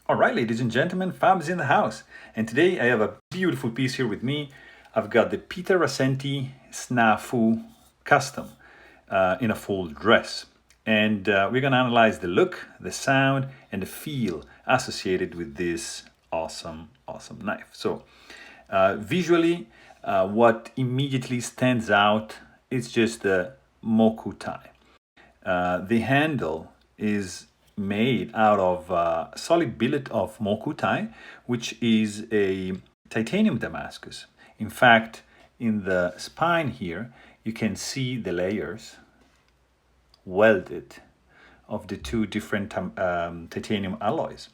All right, ladies and gentlemen, Fab's in the house. And today I have a beautiful piece here with me. I've got the Peter Rassenti Snafu custom in a full dress. And we're going to analyze the look, the sound, and the feel associated with this awesome knife. So visually, what immediately stands out is just the Mokuti. The handle is made out of solid billet of Mokuti, which is a titanium Damascus. In fact, in the spine here, you can see the layers welded of the two different titanium alloys.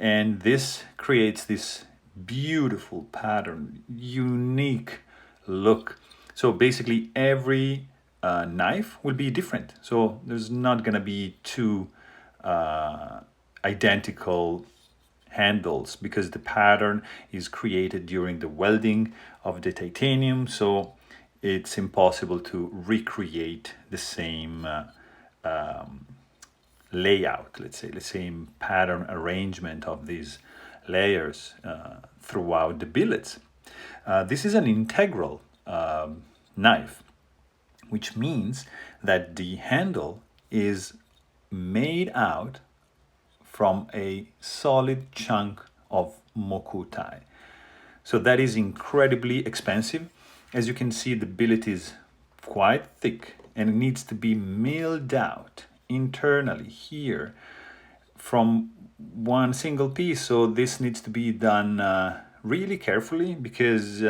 And this creates this beautiful pattern, unique look. So basically every knife will be different. So there's not gonna be two identical handles because the pattern is created during the welding of the titanium. So it's impossible to recreate the same layout, let's say, the same pattern arrangement of these layers throughout the billets. This is an integral knife, which means that the handle is made out from a solid chunk of Mokuti. So that is incredibly expensive. As you can see, the billet is quite thick and it needs to be milled out internally here from one single piece. So this needs to be done really carefully because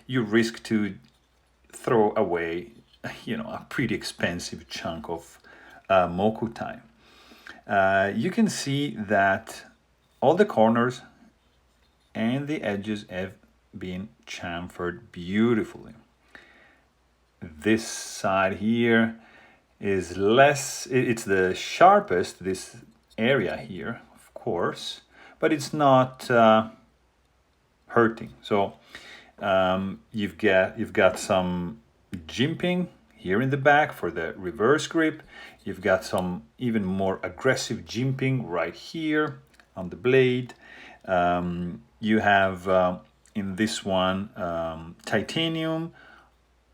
you risk to throw away, a pretty expensive chunk of Mokuti. You can see that all the corners and the edges have been chamfered beautifully. This side here is less, it's the sharpest, this area here, of course, but it's not hurting. So you've got some jimping here in the back for the reverse grip. You've got some even more aggressive jimping right here on the blade. You have in this one titanium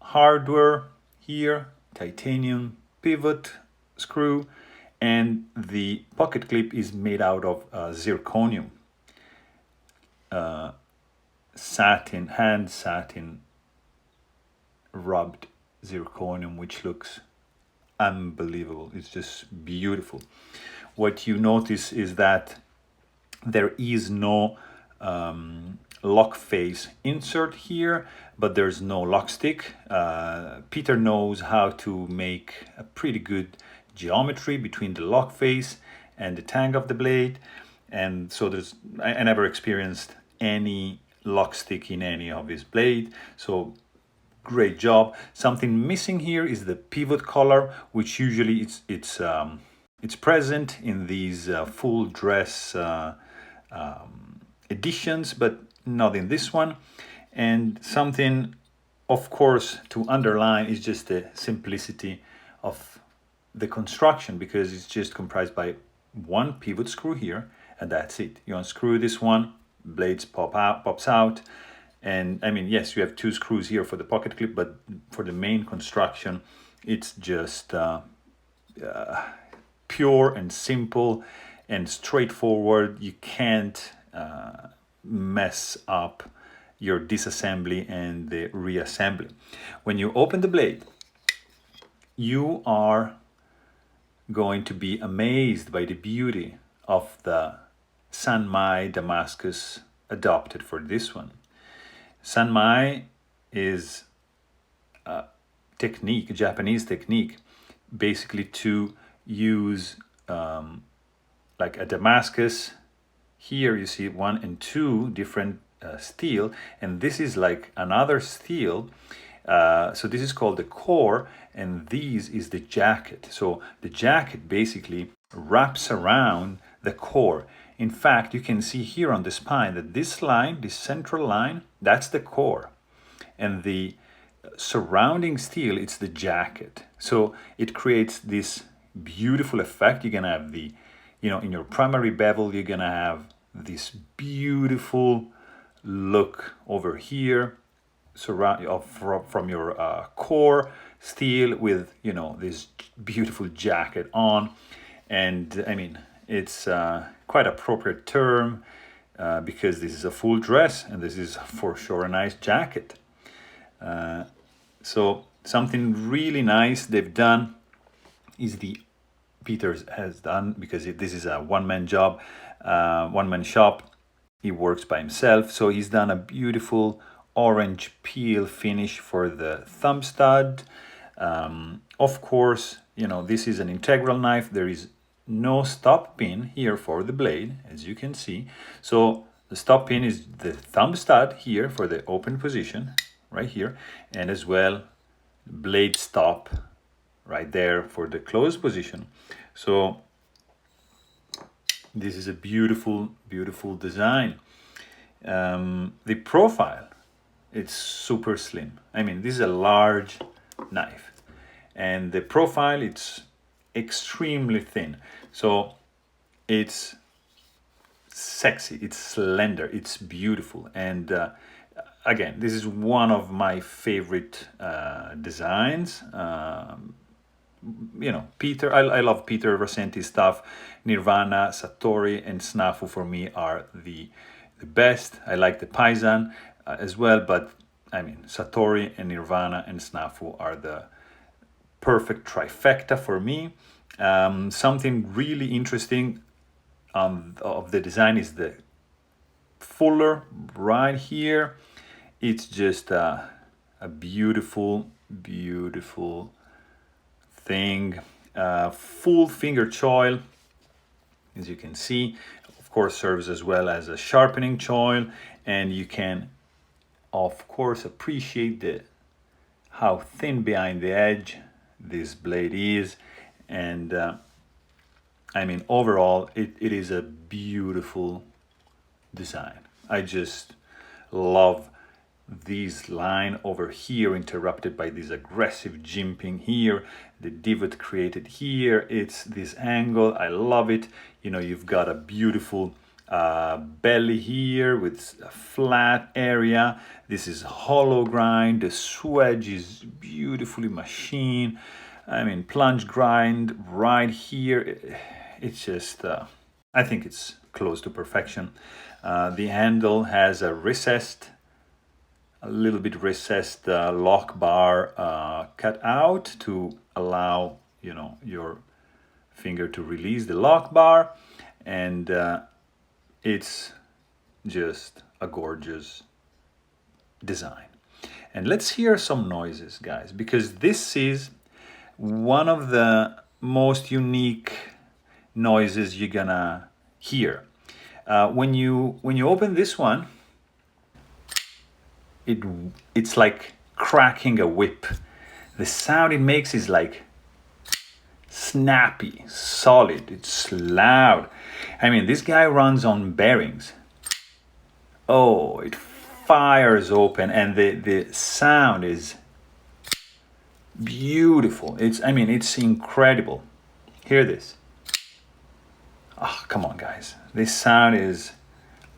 hardware here, titanium pivot screw, and the pocket clip is made out of zirconium, hand satin rubbed zirconium, which looks unbelievable. It's just beautiful. What you notice is that there is no lock face insert here, but there's no lock stick. Peter knows how to make a pretty good geometry between the lock face and the tang of the blade, and so I never experienced any lock stick in any of his blade. So great job. Something missing here is the pivot collar, which usually it's present in these full dress editions, but not in this one. And something, of course, to underline is just the simplicity of the construction, because it's just comprised by one pivot screw here, and that's it. You unscrew this one, blades pops out. And I mean, yes, you have two screws here for the pocket clip, but for the main construction, it's just pure and simple and straightforward. You can't mess up your disassembly and the reassembly. When you open the blade, you are going to be amazed by the beauty of the San-Mai Damascus adopted for this one. San-Mai is a technique, a Japanese technique, basically to use like a Damascus. Here you see 1 and 2 different steel, and this is like another steel. So this is called the core, and this is the jacket. So the jacket basically wraps around the core. In fact, you can see here on the spine that this line, this central line, that's the core. And the surrounding steel, it's the jacket. So it creates this beautiful effect. You're gonna have the in your primary bevel, you're gonna have this beautiful look over here, from your core steel with this beautiful jacket on. And I mean, it's quite appropriate term because this is a full dress and this is for sure a nice jacket. So something really nice they've done is Peter has done, because this is a one-man job, one-man shop. He works by himself, so he's done a beautiful orange peel finish for the thumb stud. Of course, this is an integral knife. There is no stop pin here for the blade, as you can see. So the stop pin is the thumb stud here for the open position, right here, and as well blade stop right there for the closed position. So this is a beautiful, beautiful design. The profile, it's super slim. I mean, this is a large knife, and the profile, it's extremely thin. So it's sexy, it's slender, it's beautiful. And again, this is one of my favorite designs. Peter, I love Peter Rassenti stuff. Nirvana, Satori, and Snafu for me are the best. I like the Paisan as well, but I mean, Satori and Nirvana and Snafu are the perfect trifecta for me. Something really interesting of the design is the fuller right here. It's just a beautiful, beautiful thing. Full finger choil, as you can see, of course serves as well as a sharpening choil, and you can of course appreciate how thin behind the edge this blade is. And I mean, overall it is a beautiful design. I just love this line over here, interrupted by this aggressive jimping here, the divot created here. It's this angle, I love it. You've got a beautiful belly here with a flat area. This is hollow grind. The swedge is beautifully machined. I mean, plunge grind right here. It's just, I think it's close to perfection. The handle has a little bit recessed lock bar cut out to allow your finger to release the lock bar, and it's just a gorgeous design. And let's hear some noises, guys, because this is one of the most unique noises you're gonna hear. When you open this one, it's like cracking a whip. The sound it makes is like snappy, solid, it's loud. I mean, this guy runs on bearings. Oh, it fires open, and the sound is beautiful. It's incredible. Hear this. Oh, come on, guys. This sound is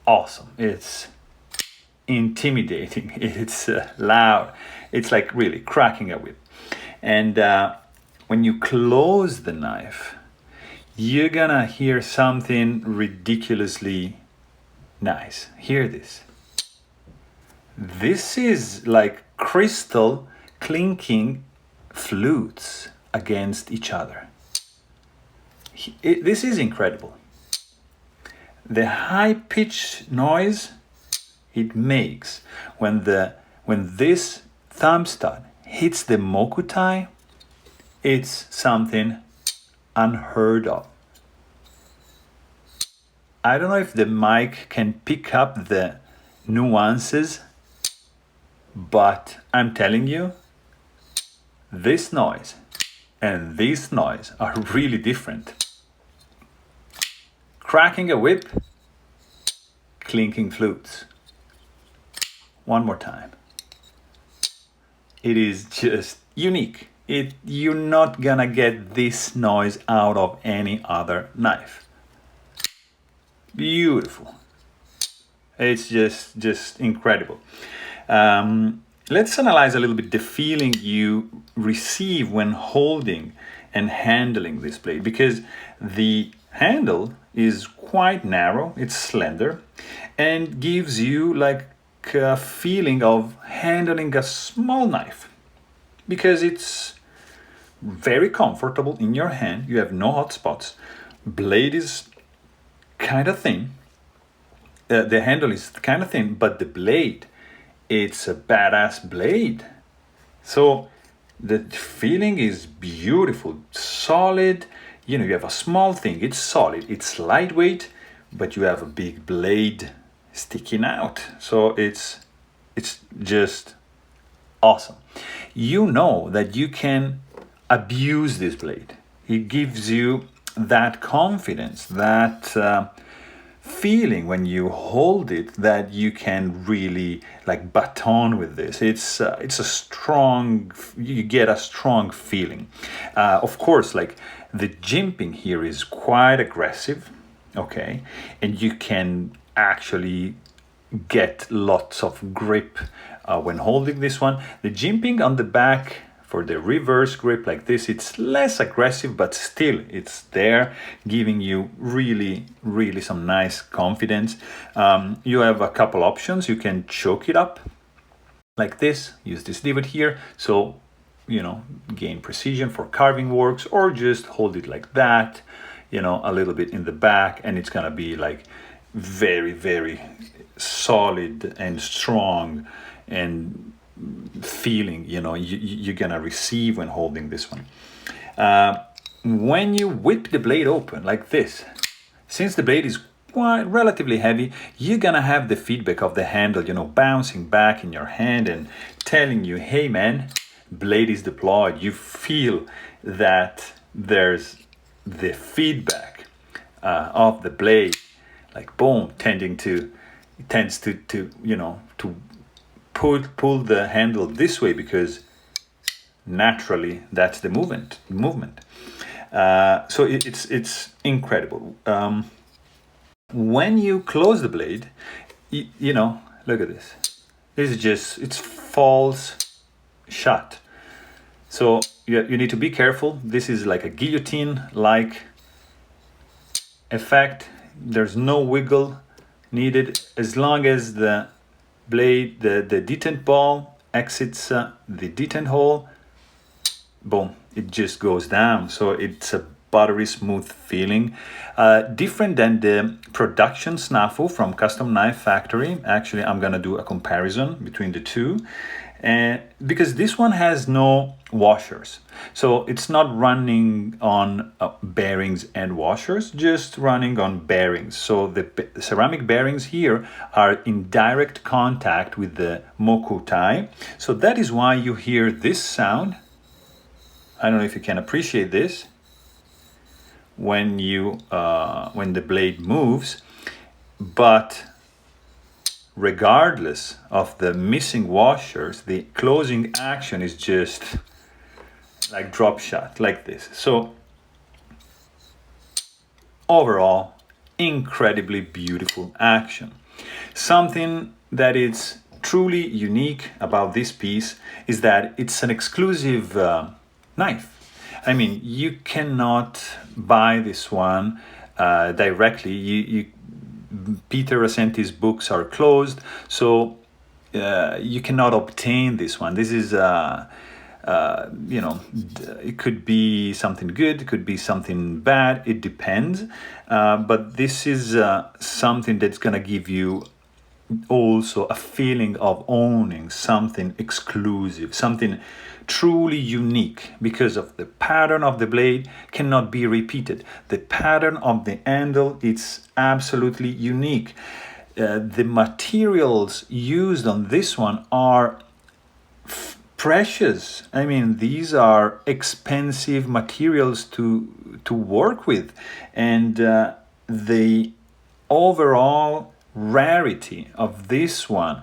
awesome. It's intimidating. It's loud. It's like really cracking a whip. And when you close the knife, you're gonna hear something ridiculously nice. Hear this. This is like crystal clinking flutes against each other. This is incredible. The high-pitched noise it makes when this thumb stud hits the Mokuti, it's something unheard of. I don't know if the mic can pick up the nuances, but I'm telling you, this noise and this noise are really different. Cracking a whip, clinking flutes. One more time. It is just unique. You're not gonna get this noise out of any other knife. Beautiful. It's just incredible. Let's analyze a little bit the feeling you receive when holding and handling this blade, because the handle is quite narrow, it's slender, and gives you like a feeling of handling a small knife, because it's very comfortable in your hand. You have no hot spots. Blade is kind of thin. The handle is kind of thin, but the blade, it's a badass blade. So the feeling is beautiful, solid. You know, you have a small thing, it's solid, it's lightweight, but you have a big blade sticking out. So it's just awesome. You know that you can abuse this blade. It gives you that confidence, that feeling when you hold it, that you can really like baton with this. It's a strong, you get a strong feeling. Of course, like the jimping here is quite aggressive, okay, and you can actually get lots of grip when holding this one. The jimping on the back for the reverse grip like this, it's less aggressive, but still it's there, giving you really some nice confidence. You have a couple options. You can choke it up like this, use this divot here, so you know, gain precision for carving works, or just hold it like that, you know, a little bit in the back, and it's gonna be like very solid and strong, and feeling, you know, you're gonna receive when holding this one. When you whip the blade open like this, since the blade is quite relatively heavy, you're gonna have the feedback of the handle, you know, bouncing back in your hand and telling you, hey man, blade is deployed. You feel that there's the feedback of the blade, like boom, tends to you know, to pull the handle this way, because naturally that's the movement. So it's incredible. When you close the blade, you know, look at this. This is just, it falls shut. So you need to be careful. This is like a guillotine-like effect. There's no wiggle needed. As long as the blade, the detent ball exits the detent hole, boom, it just goes down. So it's a buttery smooth feeling, different than the production Snafu from Custom Knife Factory. Actually, I'm gonna do a comparison between the two, and because this one has no washers, so it's not running on bearings and washers, just running on bearings. So the ceramic bearings here are in direct contact with the Mokuti, so that is why you hear this sound. I don't know if you can appreciate this when the blade moves, but regardless of the missing washers, the closing action is just like drop shot like this. So overall, incredibly beautiful action. Something that is truly unique about this piece is that it's an exclusive knife. I mean, you cannot buy this one directly. Peter Rassenti's books are closed, so you cannot obtain this one. This is, you know, it could be something good, it could be something bad, it depends. But this is something that's gonna give you also a feeling of owning something exclusive, something truly unique, because of the pattern of the blade cannot be repeated. The pattern of the handle, it's absolutely unique. The materials used on this one are precious. I mean, these are expensive materials to work with, and the overall rarity of this one,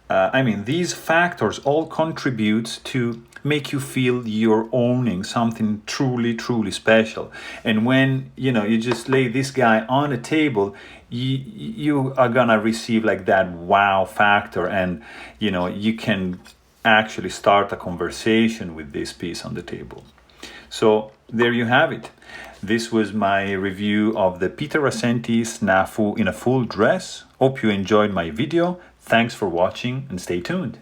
I mean, these factors all contribute to make you feel you're owning something truly, truly special. And when, you just lay this guy on a table, you are gonna receive like that wow factor, and you can actually start a conversation with this piece on the table. So there you have it. This was my review of the Peter Rassenti Snafu in a full dress. Hope you enjoyed my video. Thanks for watching and stay tuned.